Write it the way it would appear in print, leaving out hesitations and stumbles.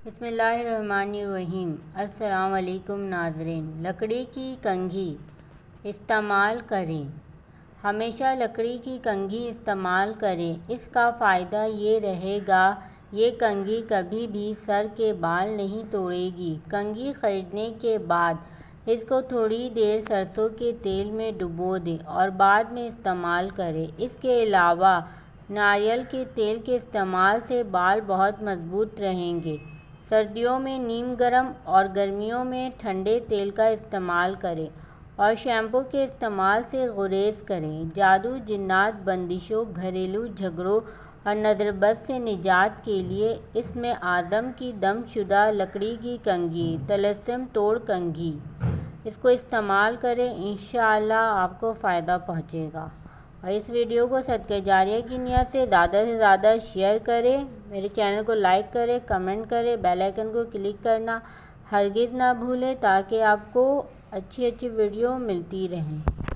بسم اللہ الرحمن الرحیم۔ السلام علیکم ناظرین۔ لکڑی کی کنگھی استعمال کریں۔ ہمیشہ لکڑی کی کنگھی استعمال کریں۔ اس کا فائدہ یہ رہے گا، یہ کنگھی کبھی بھی سر کے بال نہیں توڑے گی۔ کنگھی خریدنے کے بعد اس کو تھوڑی دیر سرسوں کے تیل میں ڈبو دیں اور بعد میں استعمال کریں۔ اس کے علاوہ ناریل کے تیل کے استعمال سے بال بہت مضبوط رہیں گے۔ سردیوں میں نیم گرم اور گرمیوں میں ٹھنڈے تیل کا استعمال کریں اور شیمپو کے استعمال سے گریز کریں۔ جادو، جنات، بندشوں، گھریلو جھگڑوں اور نظر بد سے نجات کے لیے اسم اعظم کی دم شدہ لکڑی کی کنگھی، طلسم توڑ کنگھی، اس کو استعمال کریں۔ انشاءاللہ آپ کو فائدہ پہنچے گا۔ اور اس ویڈیو کو صدقہ جاریہ کی نیت سے زیادہ شیئر کریں۔ میرے چینل کو لائک کریں، کمنٹ کریں، بیل آئیکن کو کلک کرنا ہرگز نہ بھولیں تاکہ آپ کو اچھی ویڈیو ملتی رہیں۔